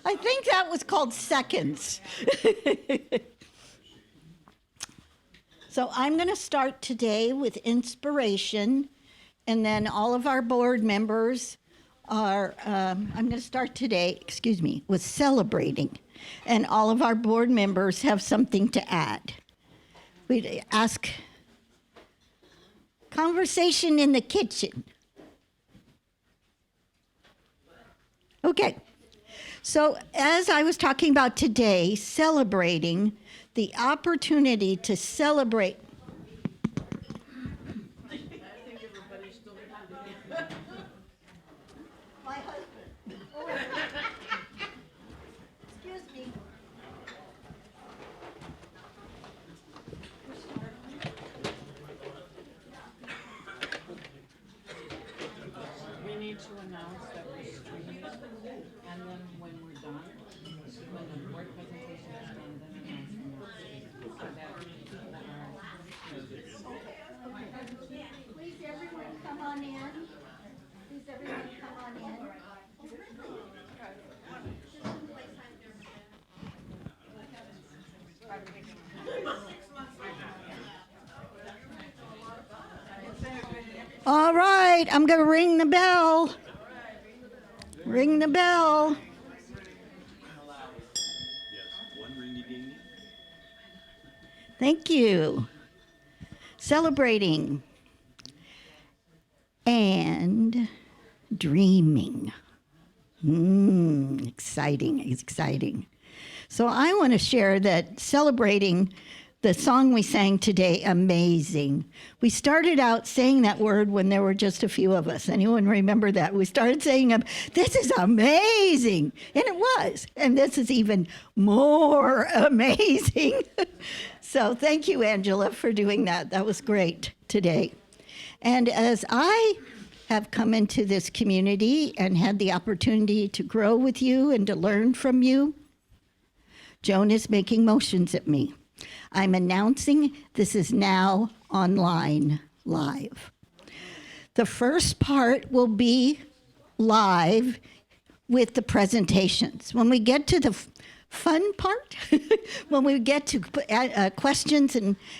I think that was called seconds. So I'm going to start today with inspiration, and then all of our board members are, I'm going to start today, with celebrating. And all of our board members have something to add. We'd ask conversation in the kitchen. Okay. So as I was talking about today, celebrating, the opportunity to celebrate. My husband. Excuse me. We need to announce that we're streaming, and then when we're done, when the board presentation is done, then announce the next. So that people are. Please, everyone, come on in. Please, everyone, come on in. All right, I'm going to ring the bell. Ring the bell. Thank you. Celebrating and dreaming. Exciting, exciting. So I want to share that celebrating the song we sang today, amazing. We started out saying that word when there were just a few of us. Anyone remember that? We started saying, this is amazing. And it was. And this is even more amazing. So thank you, Angela, for doing that. That was great today. And as I have come into this community and had the opportunity to grow with you and to learn from you, Joan is making motions at me. I'm announcing this is now online live. The first part will be live with the presentations. When we get to the fun part, when we get to questions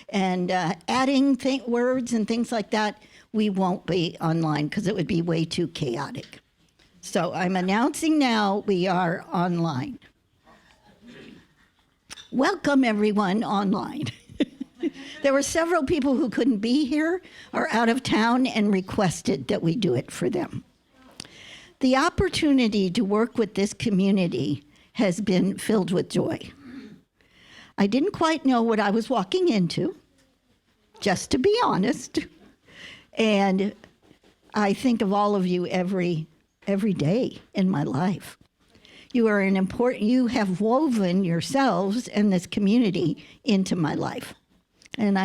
and adding words and things like that, we won't be online because it would be way too chaotic. So I'm announcing now we are online. Welcome, everyone, online. There were several people who couldn't be here or out of town and requested that we do it for them. The opportunity to work with this community has been filled with joy. I didn't quite know what I was walking into, just to be honest. And I think of all of you every day in my life. You are you have woven yourselves and this community into my life. And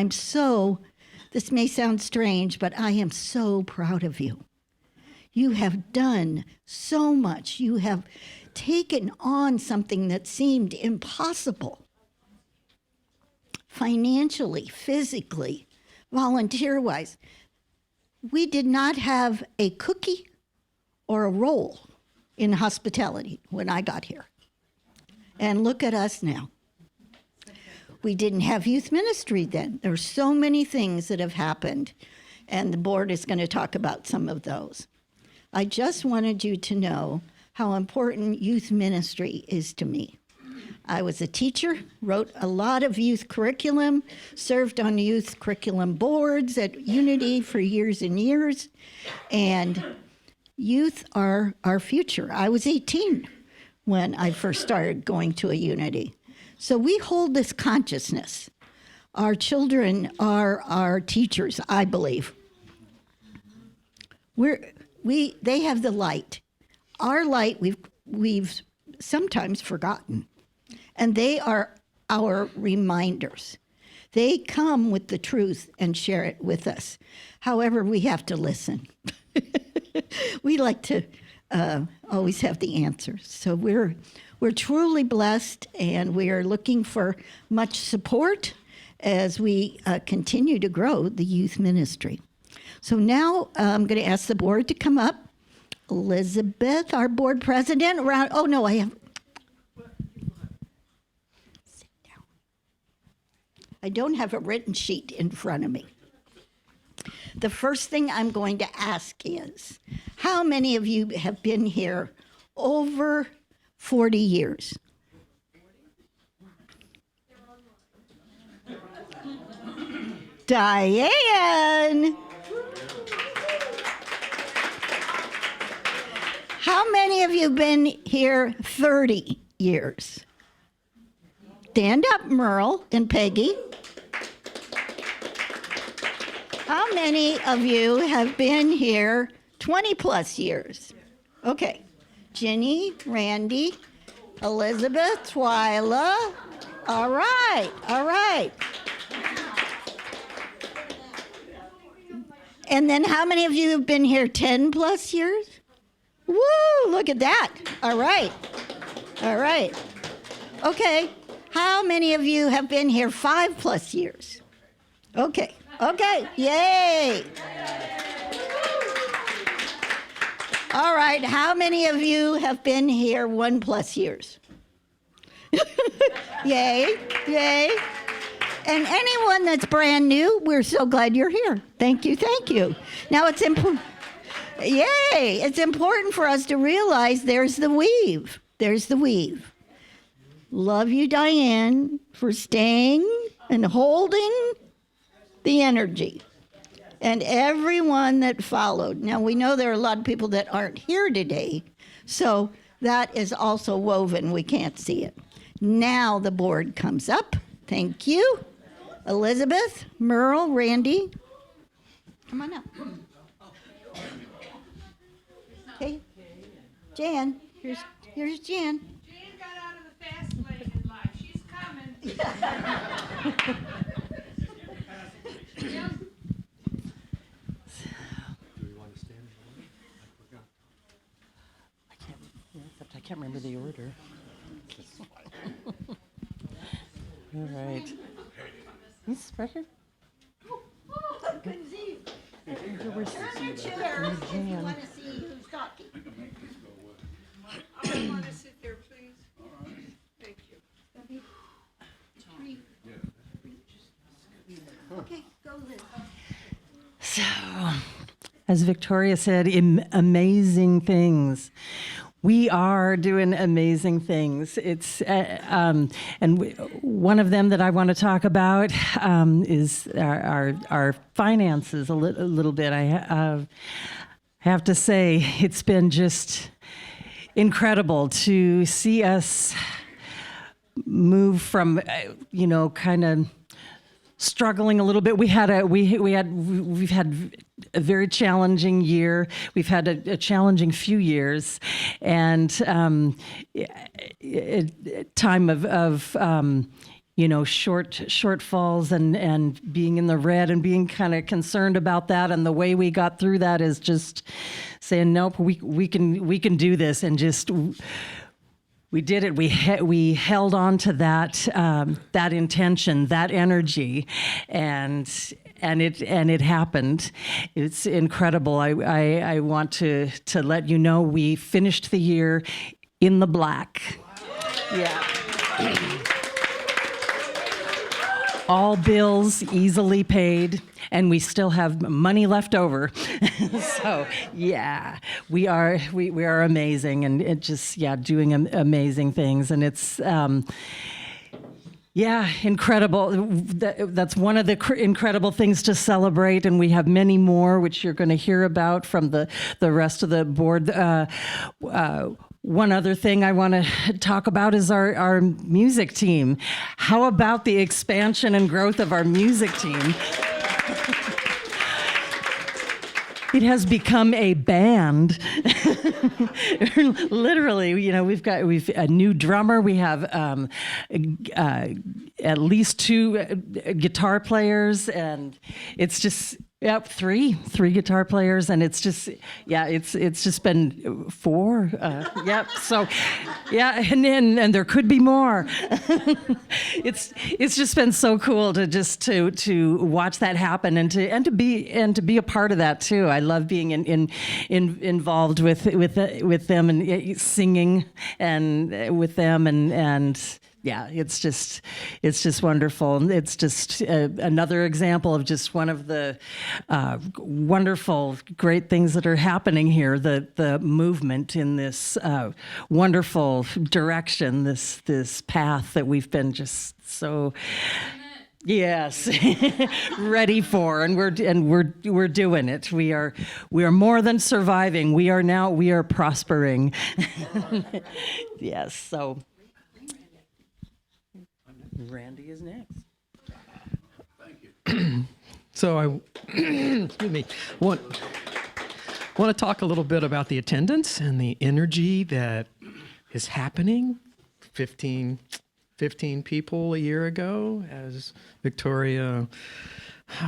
this may sound strange, but I am so proud of you. You have done so much. You have taken on something that seemed impossible. Financially, physically, volunteer-wise. We did not have a cookie or a roll in hospitality when I got here. And look at us now. We didn't have youth ministry then. There are so many things that have happened, and the board is going to talk about some of those. I just wanted you to know how important youth ministry is to me. I was a teacher, wrote a lot of youth curriculum, served on youth curriculum boards at Unity for years and years, and youth are our future. I was 18 when I first started going to a Unity. So we hold this consciousness. Our children are our teachers, I believe. They have the light. Our light we've sometimes forgotten. And they are our reminders. They come with the truth and share it with us. However, we have to listen. We like to always have the answers. So we're truly blessed, and we are looking for much support as we continue to grow the youth ministry. So now I'm going to ask the board to come up. Elizabeth, our board president. Oh, no, I have. Sit down. I don't have a written sheet in front of me. The first thing I'm going to ask is, how many of you have been here over 40 years? Diane! How many of you have been here 30 years? Stand up, Merle and Peggy. How many of you have been here 20 plus years? Okay. Ginny, Randy, Elizabeth, Twyla. All right, all right. And then how many of you have been here 10 plus years? Woo, look at that. All right, all right. Okay, how many of you have been here 5 plus years? Okay, okay, yay. All right, how many of you have been here 1 plus years? Yay, yay. And anyone that's brand new, we're so glad you're here. Thank you, thank you. Now it's important. Yay! It's important for us to realize there's the weave. There's the weave. Love you, Diane, for staying and holding the energy. And everyone that followed. Now, we know there are a lot of people that aren't here today, so that is also woven. We can't see it. Now the board comes up. Thank you. Elizabeth, Merle, Randy. Come on up. Okay. Jan, here's Jan. Jan got out of the fast lane in life. She's coming. I can't remember the order. All right. He's right here. Couldn't see you. Where's Turn your chair if you want to see who's talking. I want to sit there, please. Thank you. Okay, go Liz. So, as Victoria said, amazing things. We are doing amazing things. It's one of them that I want to talk about is our finances a little bit. I have to say it's been just incredible to see us move from kind of struggling a little bit. We've had a very challenging year. We've had a challenging few years, and time of shortfalls and being in the red and being kind of concerned about that. And the way we got through that is just saying, nope, we can do this, and just. We did it. We held on to that intention, that energy, and it happened. It's incredible. I want to let you know we finished the year in the black. Yeah. All bills easily paid, and we still have money left over. So yeah, we are amazing, and it just doing amazing things, and it's incredible. That's one of the incredible things to celebrate, and we have many more, which you're going to hear about from the rest of the board. One other thing I want to talk about is our music team. How about the expansion and growth of our music team? It has become a band. Literally, we've a new drummer. We have at least 2 guitar players, and it's just Yep, three guitar players, and it's just, yeah, it's just been four. Yep. So, yeah, and there could be more. It's just been so cool to watch that happen and to be a part of that too. I love being involved with them and singing and with them and. Yeah, it's just wonderful. It's just another example of just one of the wonderful, great things that are happening here. The movement in this wonderful direction, this path that we've been just so. Yes, ready for, and we're doing it. We are more than surviving. We are prospering. Yes, so. Randy is next. So I, excuse me, want to talk a little bit about the attendance and the energy that is happening. 15 people a year ago, as Victoria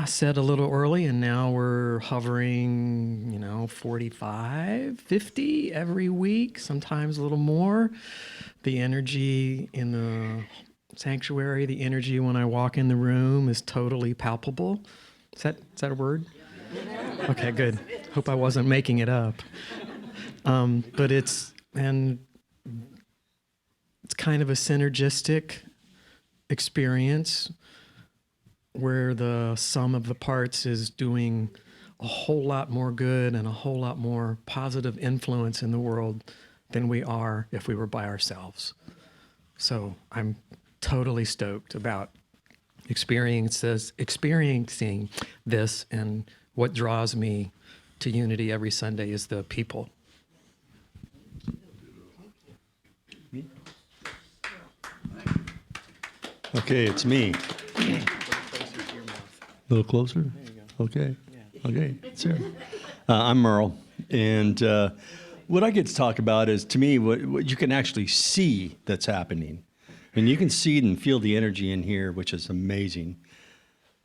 said a little early, and now we're hovering, 45, 50 every week, sometimes a little more. The energy in the sanctuary, the energy when I walk in the room is totally palpable. Is that a word? Okay, good. Hope I wasn't making it up. But it's kind of a synergistic experience where the sum of the parts is doing a whole lot more good and a whole lot more positive influence in the world than we are if we were by ourselves. So I'm totally stoked about experiencing this, and what draws me to Unity every Sunday is the people. Okay, it's me. A little closer? Okay. Okay, it's here. I'm Merle, and what I get to talk about is, to me, what you can actually see that's happening. And you can see and feel the energy in here, which is amazing.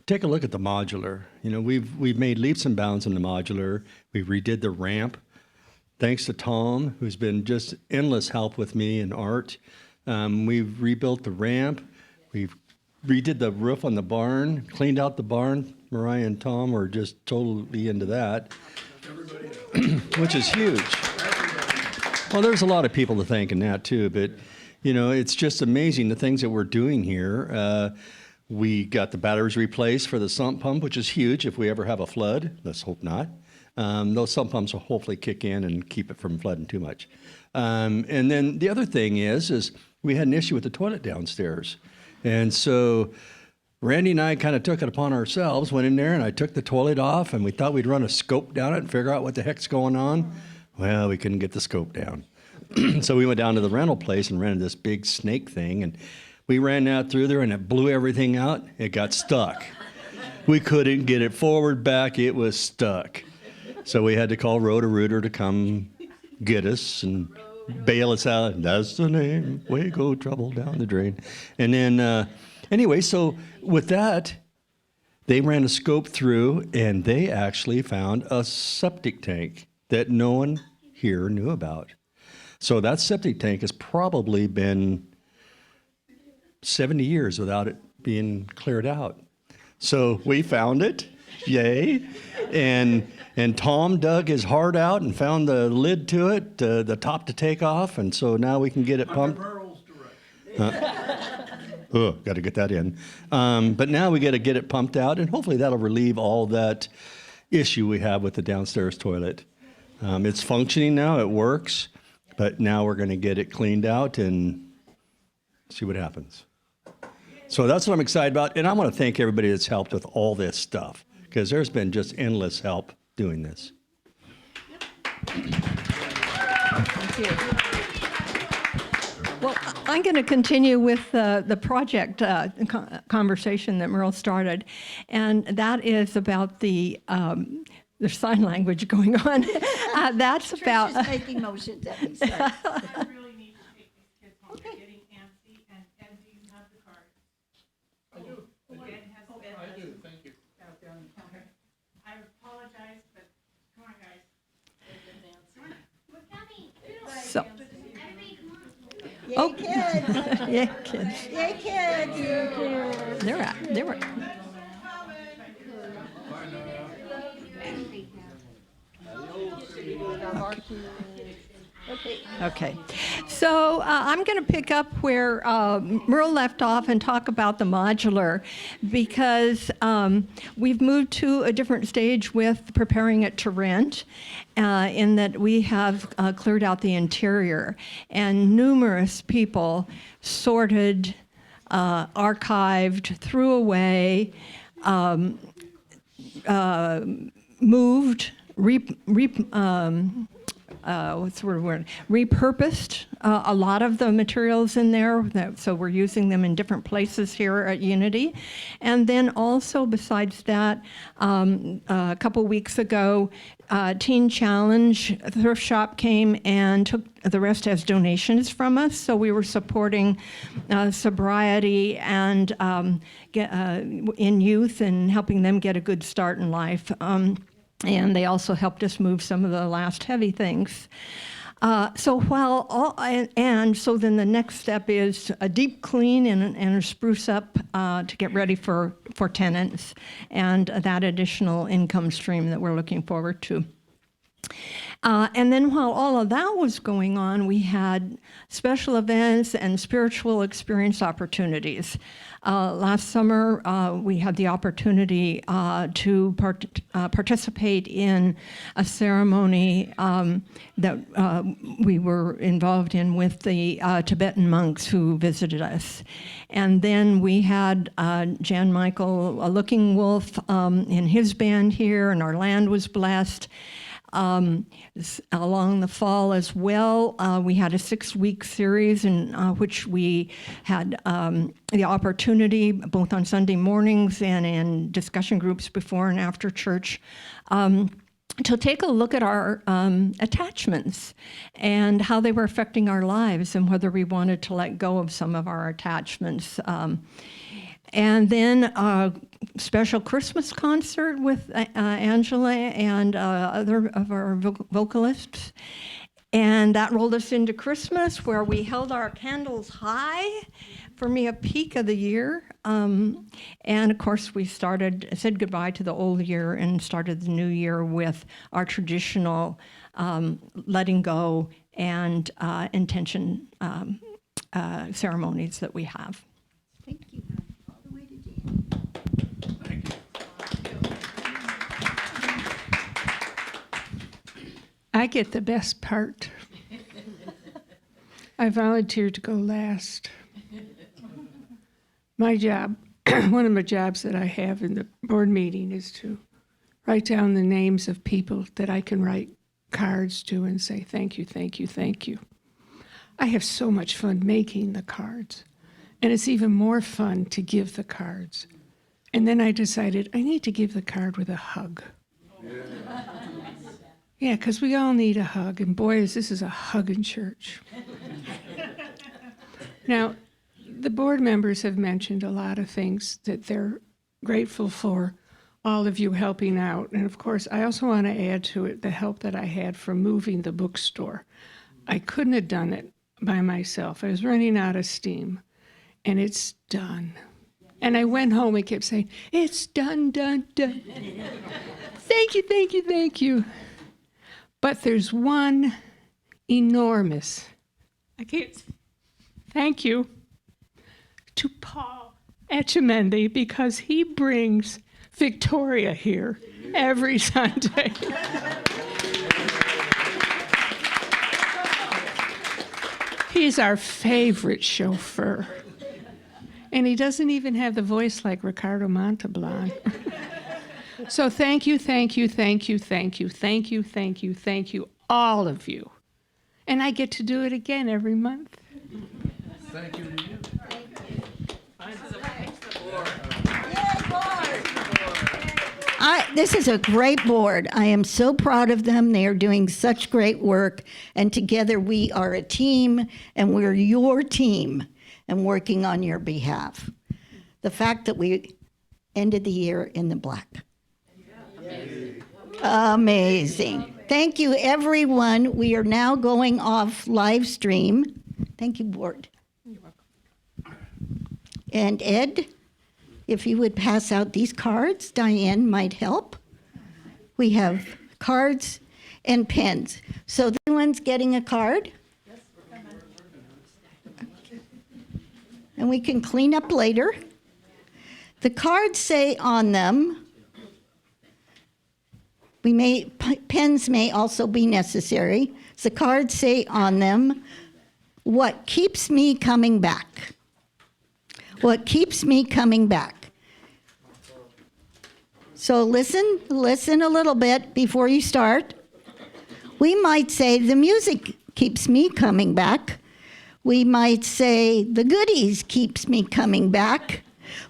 Take a look at the modular. We've made leaps and bounds in the modular. We redid the ramp. Thanks to Tom, who's been just endless help with me and Art. We've rebuilt the ramp. We've redid the roof on the barn, cleaned out the barn. Mariah and Tom were just totally into that, which is huge. Well, there's a lot of people to thank in that too, but it's just amazing the things that we're doing here. We got the batteries replaced for the sump pump, which is huge if we ever have a flood. Let's hope not. Those sump pumps will hopefully kick in and keep it from flooding too much. And then the other thing is we had an issue with the toilet downstairs. And so Randy and I kind of took it upon ourselves, went in there, and I took the toilet off, and we thought we'd run a scope down it and figure out what the heck's going on. Well, we couldn't get the scope down. So we went down to the rental place and rented this big snake thing, and we ran that through there, and it blew everything out. It got stuck. We couldn't get it forward, back. It was stuck. So we had to call Roto-Rooter to come get us and bail us out. That's the name. Way go trouble down the drain. And then, anyway, so with that, they ran a scope through, and they actually found a septic tank that no one here knew about. So that septic tank has probably been 70 years without it being cleared out. So we found it, yay. And Tom dug his heart out and found the lid to it, the top to take off, and so now we can get it pumped. Got to get that in. But now we got to get it pumped out, and hopefully that'll relieve all that issue we have with the downstairs toilet. It's functioning now, it works. But now we're going to get it cleaned out and see what happens. So that's what I'm excited about. And I want to thank everybody that's helped with all this stuff, because there's been just endless help doing this. Thank you. Well, I'm going to continue with the project conversation that Merle started, and that is about the there's sign language going on. That's about. Tricia's making motions at me. So. I really need to take these kids home. They're getting antsy, and Ed, do you have the card? I do. Ed has. I do. Thank you. Out there on the counter. I Oh. Kids. Yeah, kids. Yay, kids. They're Okay. So I'm going to pick up where Merle left off and talk about the modular, because we've moved to a different stage with preparing it to rent, in that we have cleared out the interior, and numerous people sorted, archived, threw away, moved, repurposed a lot of the materials in there, so we're using them in different places here at Unity. And then also, besides that, a couple weeks ago, Teen Challenge Thrift Shop came and took the rest as donations from us, so we were supporting sobriety and in youth and helping them get a good start in life. And they also helped us move some of the last heavy things. So then the next step is a deep clean and a spruce up to get ready for tenants, and that additional income stream that we're looking forward to. And then while all of that was going on, we had special events and spiritual experience opportunities. Last summer, we had the opportunity to participate in a ceremony that we were involved in with the Tibetan monks who visited us. And then we had Jan Michael Looking Wolf in his band here, and our land was blessed. Along the fall as well, we had a 6-week series in which we had the opportunity, both on Sunday mornings and in discussion groups before and after church, to take a look at our attachments and how they were affecting our lives and whether we wanted to let go of some of our attachments. And then a special Christmas concert with Angela and other of our vocalists. And that rolled us into Christmas, where we held our candles high, for me, a peak of the year. And of course, we said goodbye to the old year and started the new year with our traditional letting go and intention ceremonies that we have. Thank you. All the way to Dan. I get the best part. I volunteered to go last. My job, one of my jobs that I have in the board meeting is to write down the names of people that I can write cards to and say, thank you, thank you, thank you. I have so much fun making the cards, and it's even more fun to give the cards. And then I decided I need to give the card with a hug. Yeah, because we all need a hug, and boy, this is a hugging church. Now, the board members have mentioned a lot of things that they're grateful for, all of you helping out. And of course, I also want to add to it the help that I had from moving the bookstore. I couldn't have done it by myself. I was running out of steam, and it's done. And I went home and kept saying, it's done, done, done. Thank you, thank you, thank you. But there's one enormous, thank you to Paul Etchemendy, because he brings Victoria here every Sunday. He's our favorite chauffeur. And he doesn't even have the voice like Ricardo Montalban. So thank you, thank you, thank you, thank you, thank you, thank you, thank you, all of you. And I get to do it again every month. Thank you to you. This is a great board. I am so proud of them. They are doing such great work. And together we are a team, and we're your team and working on your behalf. The fact that we ended the year in the black. Amazing. Thank you, everyone. We are now going off live stream. Thank you, board. And Ed, if you would pass out these cards, Diane might help. We have cards and pens. So everyone's getting a card? And we can clean up later. The cards say on them, pens may also be necessary. The cards say on them, what keeps me coming back? What keeps me coming back? So listen a little bit before you start. We might say the music keeps me coming back. We might say the goodies keeps me coming back.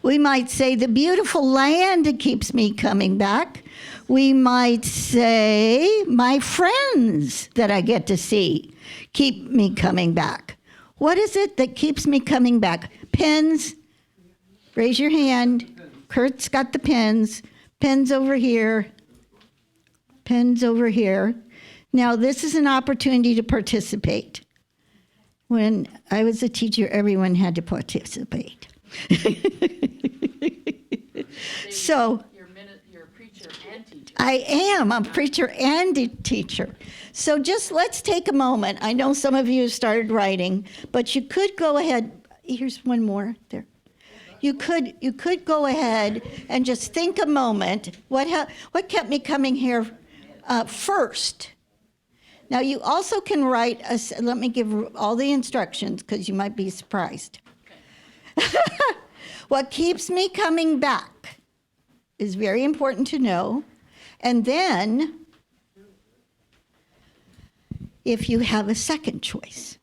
We might say the beautiful land keeps me coming back. We might say my friends that I get to see keep me coming back. What is it that keeps me coming back? Pens. Raise your hand. Kurt's got the pens. Pens over here. Pens over here. Now, this is an opportunity to participate. When I was a teacher, everyone had to participate. So, You're a preacher and teacher. I am. I'm a preacher and a teacher. So just let's take a moment. I know some of you have started writing, but you could go ahead. Here's one more there. You could go ahead and just think a moment. What kept me coming here first? Now you also can write. Let me give all the instructions because you might be surprised. What keeps me coming back is very important to know. And then, if you have a second choice,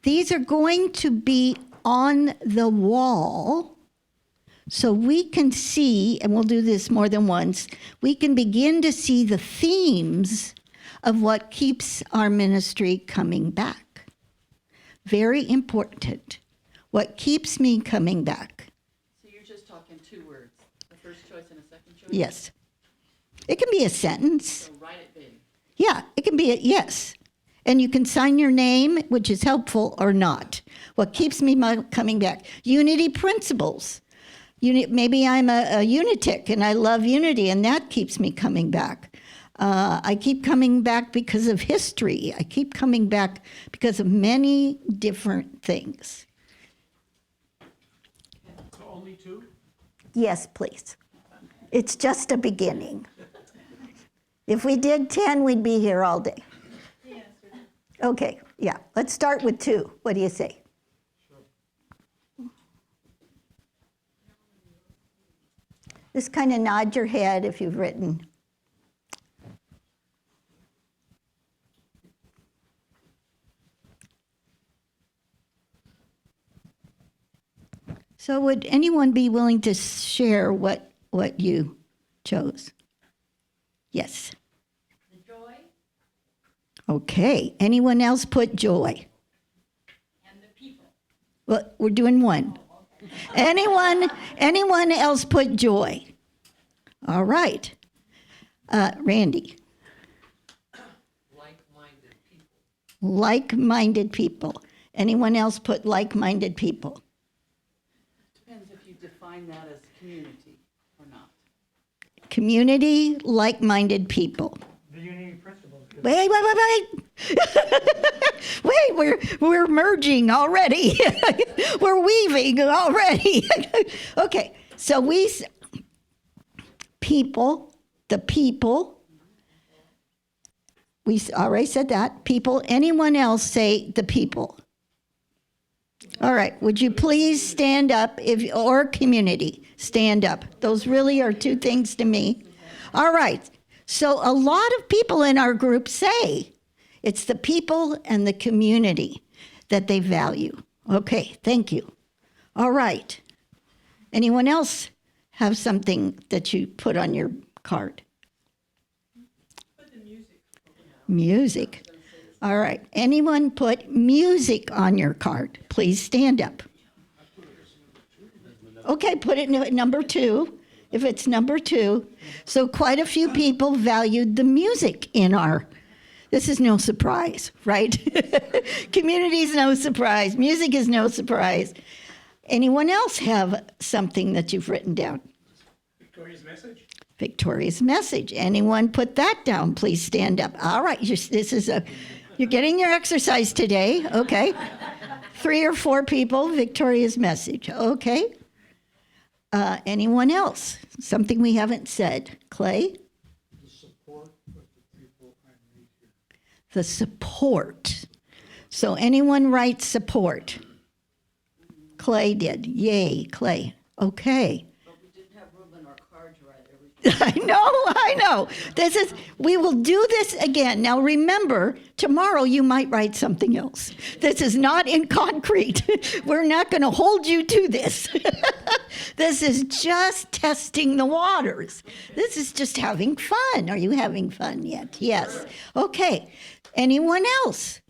these are going to be on the wall so we can see, and we'll do this more than once, we can begin to see the themes of what keeps our ministry coming back. Very important. What keeps me coming back? So you're just talking two words, a first choice and a second choice? Yes. It can be a sentence. So write it big. Yeah, it can be a yes. And you can sign your name, which is helpful, or not. What keeps me coming back? Unity principles. Maybe I'm a unitic and I love unity, and that keeps me coming back. I keep coming back because of history. I keep coming back because of many different things. So only two? Yes, please. It's just a beginning. If we did 10, we'd be here all day. Okay, yeah. Let's start with 2. What do you say? Just kind of nod your head if you've written. So would anyone be willing to share what you chose? Yes. The joy Okay. Anyone else put joy? and the people. Well, we're doing one. Anyone else put joy? All right. Randy. Like-minded people. Like-minded people. Anyone else put like-minded people? Depends if you define that as community or not. Community, like-minded people. The unity principles. Wait. Wait, we're merging already. We're weaving already. Okay, so the people, we already said that. People, anyone else say the people? All right, would you please stand up, or community, stand up. Those really are two things to me. All right, so a lot of people in our group say it's the people and the community that they value. Okay, thank you. All right, anyone else have something that you put on your card? Music. All right. Anyone put music on your card? Please stand up. Okay, put it in number 2, if it's number 2. So quite a few people valued the music in our, This is no surprise, right? Community is no surprise. Music is no surprise. Anyone else have something that you've written down? Victoria's message? Victoria's message. Anyone put that down? Please stand up. All right, you're getting your exercise today. Okay. 3 or 4 people, Victoria's message. Okay. Anyone else? Something we haven't said. Clay? The support of the people I meet here. The support. So anyone write support? Clay did. Yay, Clay. Okay. But we didn't have room in our car to write everything. I know. We will do this again. Now remember, tomorrow you might write something else. This is not in concrete. We're not going to hold you to this. This is just testing the waters. This is just having fun. Are you having fun yet? Yes. Okay. Anyone else?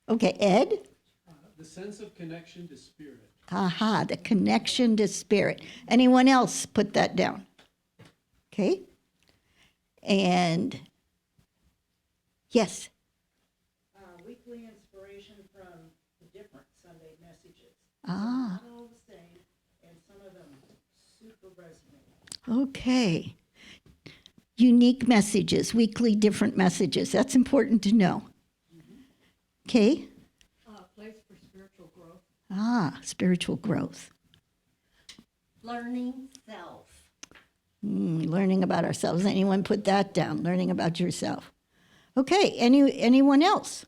Okay, Ed? The sense of connection to spirit. Aha, the connection to spirit. Anyone else put that down? Okay. And yes. Weekly inspiration from the different Sunday messages. Ah, Not all the same, and some of them super resonate. okay. Unique messages, weekly different messages. That's important to know. Okay. Place for spiritual growth. Ah, spiritual growth. Learning self. Learning about ourselves. Anyone put that down? Learning about yourself. Okay. Anyone else?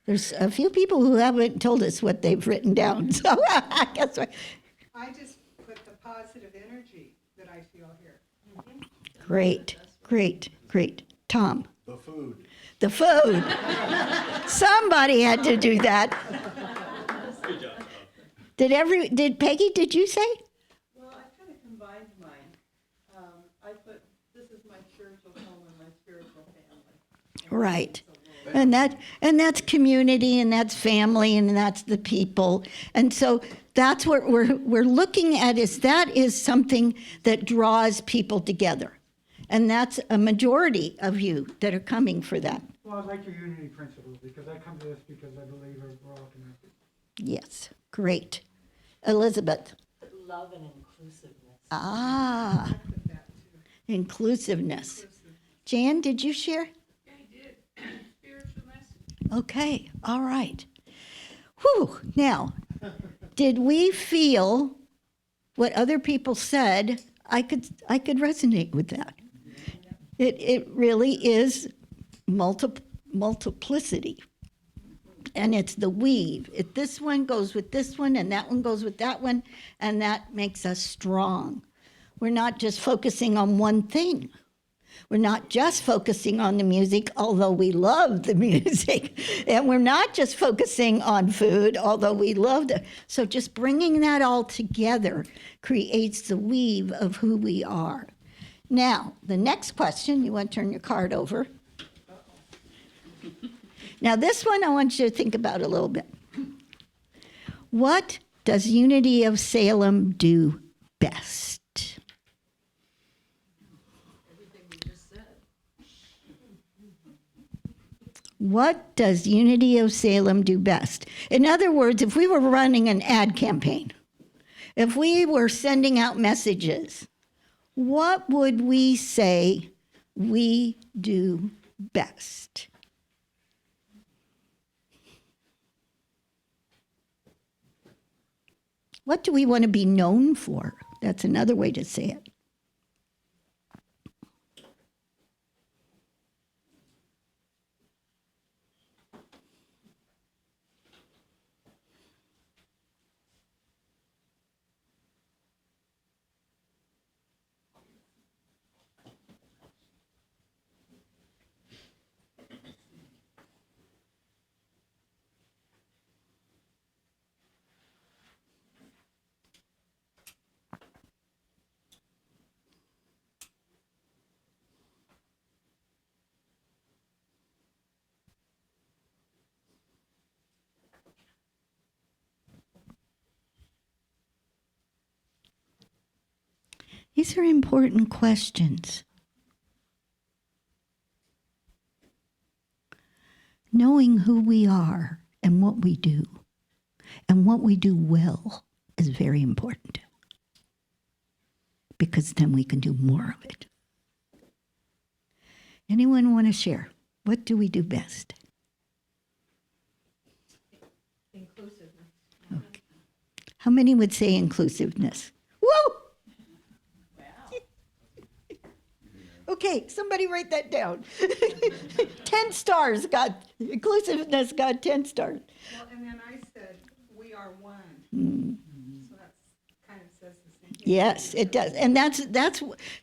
There's a few people who haven't told us what they've written down. So I guess I just put the positive energy that I feel here. great, great, great. Tom. The food. The food. Somebody had to do that. Did Peggy, did you say? Well, I kind of combined mine. I put, this is my spiritual home and my spiritual family. Right. And that's community and that's family and that's the people. And so that's what we're looking at that is something that draws people together. And that's a majority of you that are coming for that. Well, I like your unity principle because I come to this because I believe we're all connected. Yes. Great. Elizabeth. Love and inclusiveness. Ah. Inclusiveness. Jan, did you share? Okay, all right. Whew. Now, did we feel what other people said? I could resonate with that. It really is multiplicity. And it's the weave. This one goes with this one, and that one goes with that one, and that makes us strong. We're not just focusing on one thing. We're not just focusing on the music, although we love the music. And we're not just focusing on food, although we love it. So just bringing that all together creates the weave of who we are. Now, the next question, you want to turn your card over. Now, this one I want you to think about a little bit. What does Unity of Salem do best? What does Unity of Salem do best? In other words, if we were running an ad campaign, if we were sending out messages, what would we say we do best? What do we want to be known for? That's another way to say it. These are important questions. knowing who we are and what we do well is very important, because then we can do more of it. Anyone want to share? What do we do best? Inclusiveness. Okay. How many would say inclusiveness? Woo! Okay, somebody write that down. 10 stars got, inclusiveness got 10 stars. Well, and then I said, we are one. So that's kind of says the same thing. Yes, it does. And that's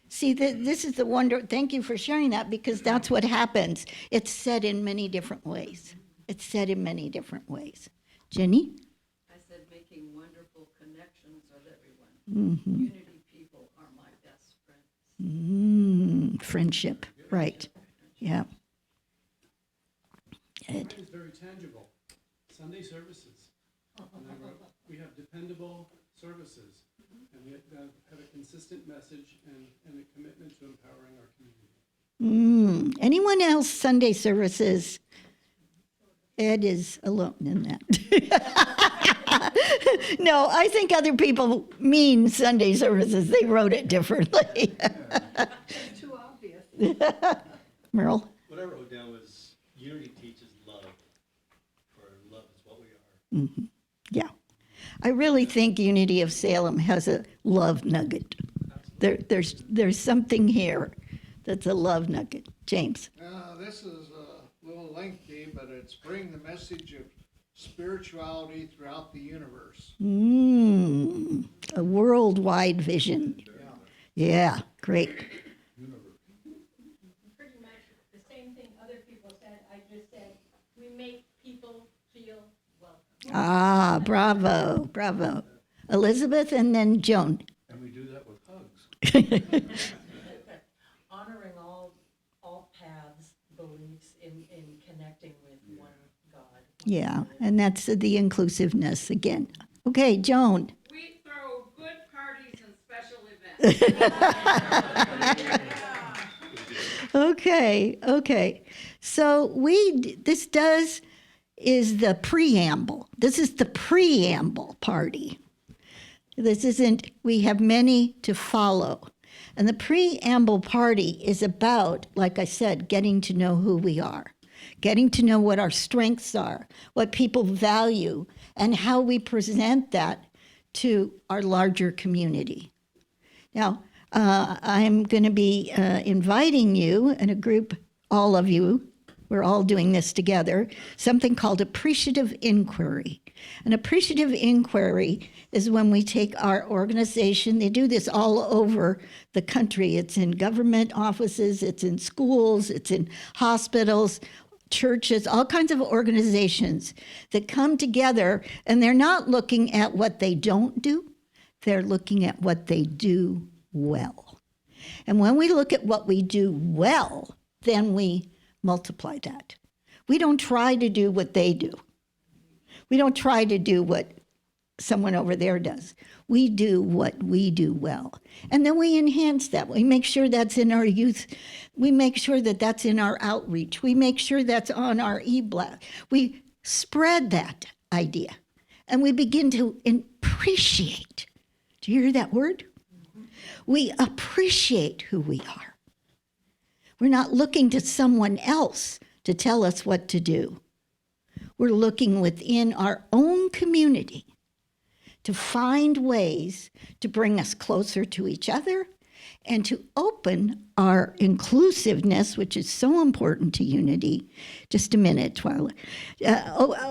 see, this is the wonder. Thank you for sharing that, because that's what happens. It's said in many different ways. It's said in many different ways. Jenny? I said making wonderful connections with everyone. Unity people are my best friends. Friendship, right. Yeah. Ed. It's very tangible. Sunday services. And I wrote, we have dependable services, and we have a consistent message and a commitment to empowering our community. Anyone else Sunday services? Ed is alone in that. No, I think other people mean Sunday services. They wrote it differently. It's too obvious. Merle? What I wrote down was unity teaches love, for love is what we are. Yeah. I really think Unity of Salem has a love nugget. There's something here that's a love nugget. James? This is a little lengthy, but it's bringing the message of spirituality throughout the universe. A worldwide vision. Yeah, great. Pretty much the same thing other people said. I just said, we make people feel welcome. Ah, bravo, bravo. Elizabeth and then Joan. And we do that with hugs. Honoring all paths, beliefs in connecting with one God. Yeah, and that's the inclusiveness again. Okay, Joan. We throw good parties and special events. Okay. So this is the preamble. This is the preamble party. This isn't, we have many to follow. And the preamble party is about, like I said, getting to know who we are, getting to know what our strengths are, what people value, and how we present that to our larger community. Now, I'm going to be inviting you and a group, all of you, we're all doing this together, something called appreciative inquiry. An appreciative inquiry is when we take our organization, they do this all over the country. It's in government offices, it's in schools, it's in hospitals, churches, all kinds of organizations that come together, and they're not looking at what they don't do, they're looking at what they do well. And when we look at what we do well, then we multiply that. We don't try to do what they do. We don't try to do what someone over there does. We do what we do well. And then we enhance that. We make sure that's in our youth. We make sure that that's in our outreach. We make sure that's on our e-blast. We spread that idea. And we begin to appreciate. Do you hear that word? We appreciate who we are. We're not looking to someone else to tell us what to do. We're looking within our own community to find ways to bring us closer to each other and to open our inclusiveness, which is so important to unity. Just a minute, Twyla.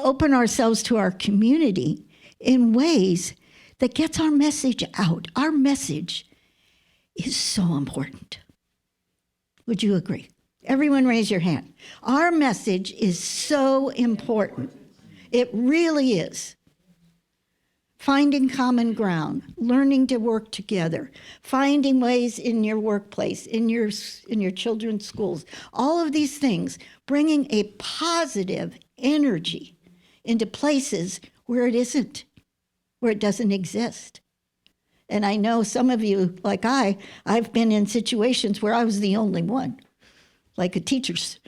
Open ourselves to our community in ways that gets our message out. Our message is so important. Would you agree? Everyone raise your hand. Our message is so important. It really is. Finding common ground, learning to work together, finding ways in your workplace, in your children's schools, all of these things, bringing a positive energy into places where it isn't, where it doesn't exist. And I know some of you, like I've been in situations where I was the only one, like a teacher's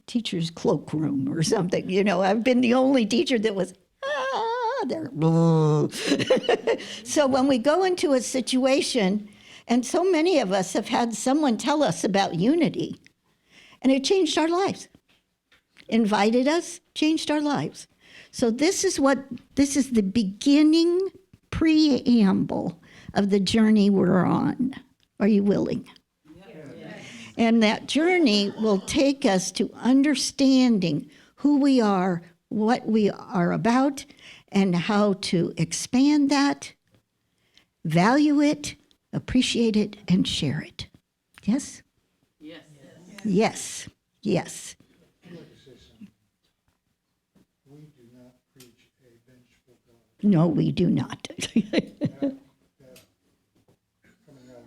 teacher's cloakroom or something. You know, I've been the only teacher that was, there. So when we go into a situation, and so many of us have had someone tell us about unity, and it changed our lives. Invited us, changed our lives. So this is the beginning preamble of the journey we're on. Are you willing? And that journey will take us to understanding who we are, what we are about, and how to expand that, value it, appreciate it, and share it. Yes? Yes. Yes. Yes. I'd like to say something. We do not preach a vengeful God. No, we do not. That coming out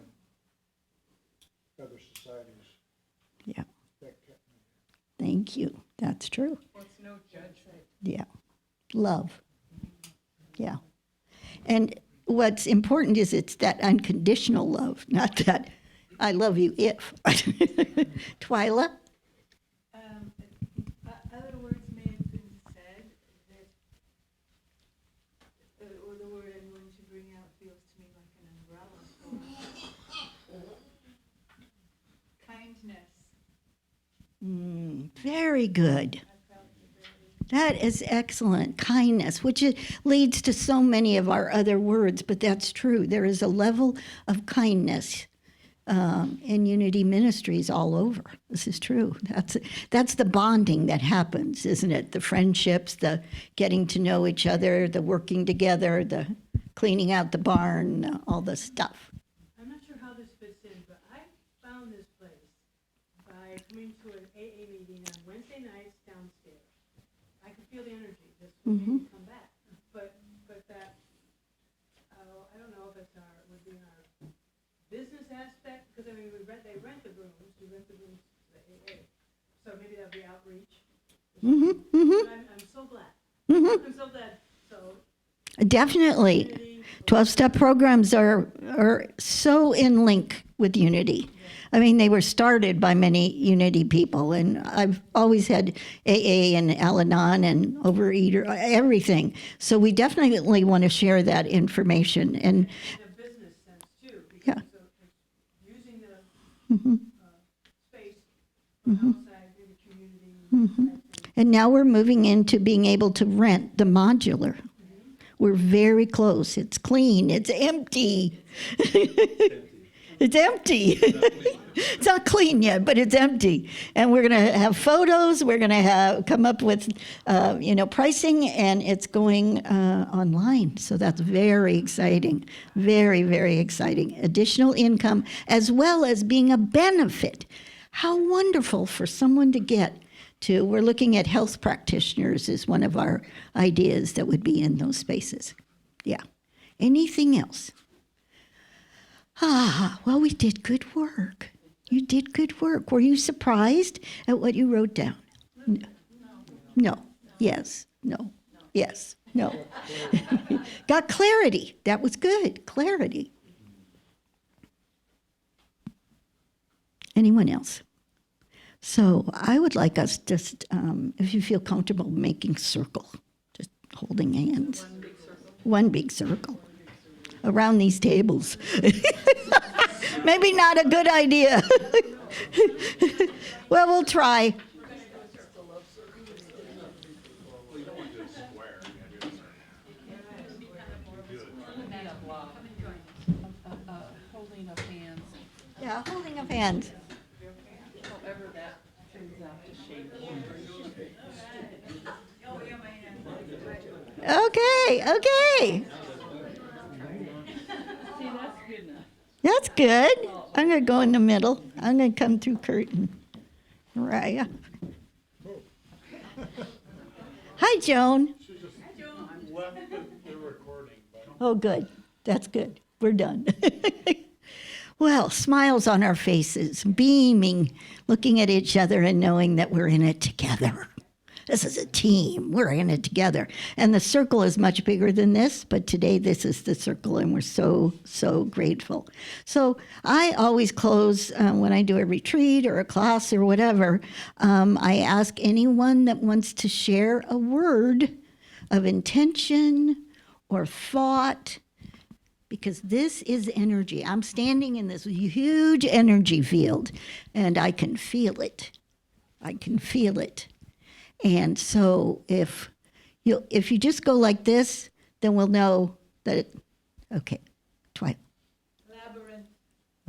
of other societies, Yeah. that kept me. Thank you. That's true. Well, it's no judgment. Yeah. Love. Yeah. And what's important is it's that unconditional love, not that I love you if. Twyla? Other words may have been said that, or the word I'm going to bring out feels to me like an umbrella for kindness. Very good. That is excellent. Kindness, which leads to so many of our other words, but that's true. There is a level of kindness in Unity Ministries all over. This is true. That's the bonding that happens, isn't it? The friendships, the getting to know each other, the working together, the cleaning out the barn, all the stuff. I'm not sure how this fits in, but I found this place by coming to an AA meeting on Wednesday nights downstairs. I could feel the energy. This would make me come back. But that, I don't know if it's would be our business aspect, because I mean, they rent the rooms, we rent the rooms to the AA. So maybe that'll be outreach. But I'm so glad. I'm so glad. So Definitely. 12-step programs are so in link with Unity. I mean, they were started by many Unity people, and I've always had AA and Al-Anon and Overeater, everything. So we definitely want to share that information. And in a business sense too, because Yeah. it's using the space from outside in the community. And now we're moving into being able to rent the modular. We're very close. It's clean. It's empty. It's empty. It's not clean yet, but it's empty. And we're going to have photos. We're going to come up with, pricing, and it's going online. So that's very exciting. Very, very exciting. Additional income, as well as being a benefit. How wonderful for someone to get to. We're looking at health practitioners as one of our ideas that would be in those spaces. Yeah. Anything else? Well, we did good work. You did good work. Were you surprised at what you wrote down? No. Yes. No. Yes. No. Got clarity. That was good. Clarity. Anyone else? So I would like us just, if you feel comfortable, making circle, just holding hands. One big circle. Around these tables. Maybe not a good idea. Well, we'll try. Holding of hands, Yeah, holding of hands. however that turns out to shape. Okay. See, that's good enough. That's good. I'm going to go in the middle. I'm going to come through curtain. Right up. Hi, Joan. Oh, good. That's good. We're done. Well, smiles on our faces, beaming, looking at each other and knowing that we're in it together. This is a team. We're in it together. And the circle is much bigger than this, but today this is the circle, and we're so, so grateful. So I always close when I do a retreat or a class or whatever. I ask anyone that wants to share a word of intention or thought, because this is energy. I'm standing in this huge energy field, and I can feel it. I can feel it. And so if you just go like this, then we'll know that, okay, Twilight. Labyrinth.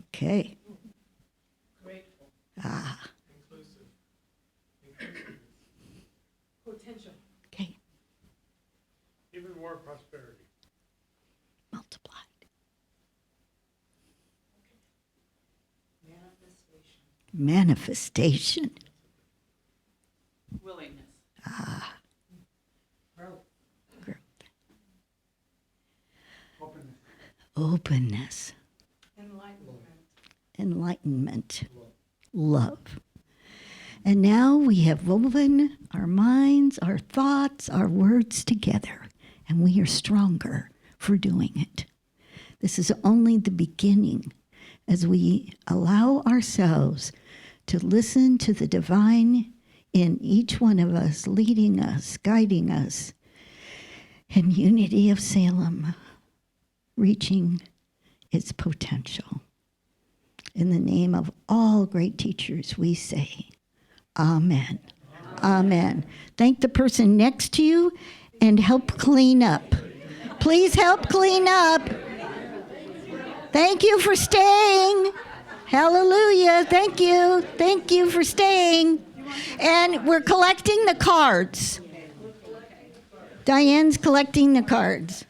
Okay. Grateful. Ah, Potential. okay. Even more prosperity. Multiplied. Manifestation. Willingness. Growth. Openness. Openness. Enlightenment. Love. And now we have woven our minds, our thoughts, our words together, and we are stronger for doing it. This is only the beginning as we allow ourselves to listen to the divine in each one of us, leading us, guiding us, in unity of Salem, reaching its potential. In the name of all great teachers, we say, Amen. Amen. Thank the person next to you and help clean up. Please help clean up. Thank you for staying. Hallelujah. Thank you. Thank you for staying. And we're collecting the cards. Diane's collecting the cards.